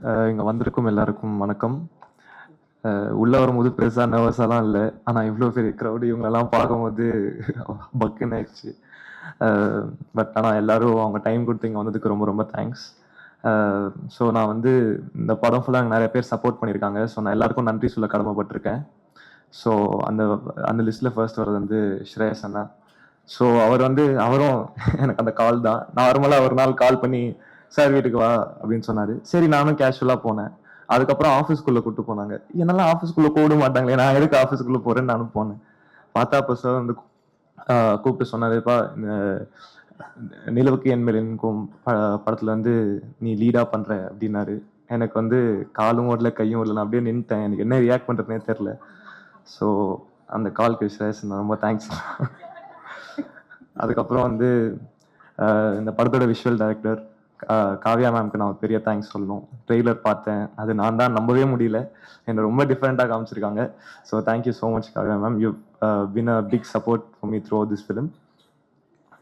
இங்கே வந்திருக்கும் எல்லாருக்கும் வணக்கம். உள்ளே வரும்போது பெருசாக நர்வஸாலாம் இல்லை, ஆனால் இவ்வளோ பெரிய க்ரௌடு இவங்களெல்லாம் பார்க்கும்போது பக்குன்னு ஆயிடுச்சு. பட் ஆனால் எல்லாரும் அவங்க டைம் கொடுத்து இங்கே வந்ததுக்கு ரொம்ப ரொம்ப தேங்க்ஸ். ஸோ நான் வந்து இந்த படம் ஃபுல்லாக நிறைய பேர் சப்போர்ட் பண்ணியிருக்காங்க. ஸோ நான் எல்லாருக்கும் நன்றி சொல்ல கடமைப்பட்டிருக்கேன். ஸோ அந்த அந்த லிஸ்ட்டில் ஃபர்ஸ்ட் வர்றது வந்து ஸ்ரேயஸ் அண்ணா. ஸோ அவரும் எனக்கு அந்த கால் தான். நார்மலாக ஒரு நாள் கால் பண்ணி சார் வீட்டுக்கு வா அப்படின்னு சொன்னார். சரி நானும் கேஷுவலாக போனேன். அதுக்கப்புறம் ஆஃபீஸ்க்குள்ளே கூப்பிட்டு போனாங்க. என்னெல்லாம் ஆஃபீஸ்க்குள்ளே கூப்பிட மாட்டாங்களே, நான் எதுக்கு ஆஃபீஸ்க்குள்ளே போகிறேன்னு நானும் போனேன். பார்த்தா அப்போ சார் வந்து கூப்பிட்டு சொன்னாருப்பா, இந்த நிலவுக்கு என் மேல் இருக்கும் படத்தில் வந்து நீ லீடாக பண்ணுற அப்படின்னாரு. எனக்கு வந்து காலும் ஓடல கையும் ஓடல, நான் அப்படியே நின்றுட்டேன். எனக்கு என்ன ரியாக்ட் பண்ணுறதுனே தெரில. ஸோ அந்த கால்க்கு ஸ்ரேயஸ் ரொம்ப தேங்க்ஸ். அதுக்கப்புறம் வந்து இந்த படத்தோட விஷுவல் டைரக்டர் காவ்யா மேம்க்கு நான் ஒரு பெரிய தேங்க்ஸ் சொல்லணும். ட்ரெய்லர் பார்த்தேன், அது நான் தான் நம்பவே முடியல. என்னை ரொம்ப டிஃப்ரெண்ட்டாக காமிச்சிருக்காங்க. So thank you so much Kavya ma'am. You been a big support for me through this film.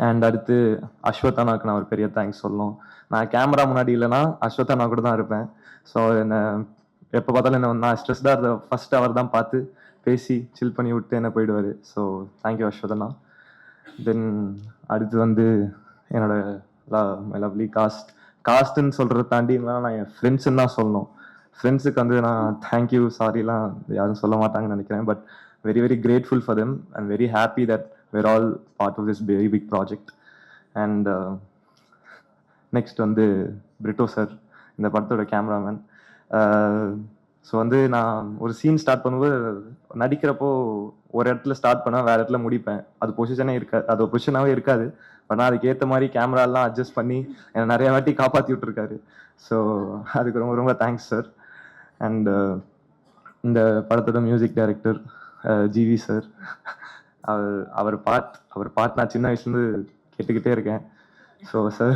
And அடுத்து அஸ்வத்தானாவுக்கு நான் ஒரு பெரிய தேங்க்ஸ் சொல்லணும். நான் கேமரா முன்னாடி இல்லைன்னா அஸ்வத்தானா கூட தான் இருப்பேன். ஸோ என்னை எப்போ பார்த்தாலும் என்ன நான் ஸ்ட்ரெஸ்டாக இருந்த ஃபர்ஸ்ட் அவர் தான் பார்த்து பேசி சில் பண்ணி விட்டு என்ன போயிடுவார். So thank you அஸ்வத்தனா. தென் அடுத்து வந்து என்னோட மை லவ்லி காஸ்ட்ன்னு சொல்கிறத தாண்டி நான் என் ஃப்ரெண்ட்ஸுன்னு தான் சொல்லணும். ஃப்ரெண்ட்ஸுக்கு வந்து நான் தேங்க்யூ சாரிலாம் யாரும் சொல்ல மாட்டாங்கன்னு நினைக்கிறேன். But very very grateful for them and very happy that we're all part of this very big project. And next வந்து பிரிட்டோ சார், இந்த படத்தோட கேமராமேன். ஸோ வந்து நான் ஒரு சீன் ஸ்டார்ட் பண்ணும்போது நடிக்கிறப்போ ஒரு இடத்துல ஸ்டார்ட் பண்ணால் வேறு இடத்துல முடிப்பேன். அது பொசிஷனே இருக்காது, அது பொசிஷனாகவே இருக்காது. பட் நான் அதுக்கு ஏற்ற மாதிரி கேமராலாம் அட்ஜஸ்ட் பண்ணி என்னை நிறைய வாட்டி காப்பாற்றி விட்டுருக்காரு. ஸோ அதுக்கு ரொம்ப ரொம்ப தேங்க்ஸ் சார். அண்ட் இந்த படத்தோட மியூசிக் டைரக்டர் ஜிவி சார். அவர் பாட் நான் சின்ன வயசுலேருந்து கேட்டுக்கிட்டே இருக்கேன். ஸோ சார்,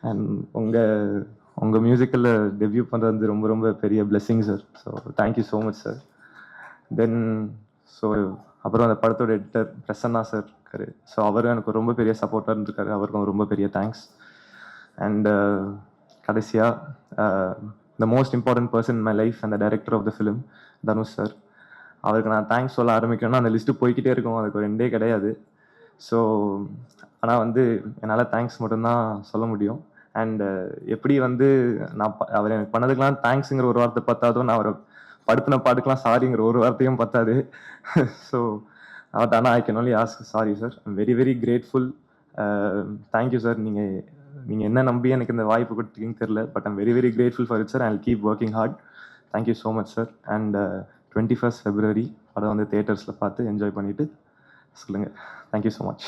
அண்ட் உங்கள் மியூசிக்கில் டெபியூ பண்ணுறது வந்து ரொம்ப ரொம்ப பெரிய blessing sir. So thank you so much sir. தென் ஸோ அப்புறம் அந்த படத்தோட எடிட்டர் பிரசன்னா சார் இருக்காரு. ஸோ அவரும் எனக்கு ரொம்ப பெரிய சப்போர்ட்டாக இருந்திருக்காரு. அவருக்கும் ரொம்ப பெரிய தேங்க்ஸ். அண்ட் கடைசியாக the most important person in my life and the director of the film Dhanush sir. அவருக்கு நான் தேங்க்ஸ் சொல்ல ஆரம்பிக்கணும்னா அந்த லிஸ்ட்டு போய்கிட்டே இருக்கும், அதுக்கு ஒரு எண்டே கிடையாது. ஸோ ஆனால் வந்து என்னால் தேங்க்ஸ் மட்டும்தான் சொல்ல முடியும். அண்டு எப்படி வந்து நான் அவர் எனக்கு பண்ணதுக்கெலாம் தேங்க்ஸுங்கிற ஒரு வார்த்தை பத்தாதோ, நான் அவரை படுத்தின பாட்டுக்கெலாம் சாரிங்கிற ஒரு வார்த்தையும் பத்தாது. ஸோ பட் ஆனால் I can only ask sorry sir. I'm very very grateful. Thank you sir. நீங்கள் என்ன நம்பி எனக்கு இந்த வாய்ப்பு கொடுத்தீங்கன்னு தெரில, but I'm very very grateful for it sir. I will keep working hard. Thank you so much sir. And 21st February படம் வந்து தியேட்டர்ஸில் பார்த்து என்ஜாய் பண்ணிவிட்டு சொல்லுங்கள். Thank you so much.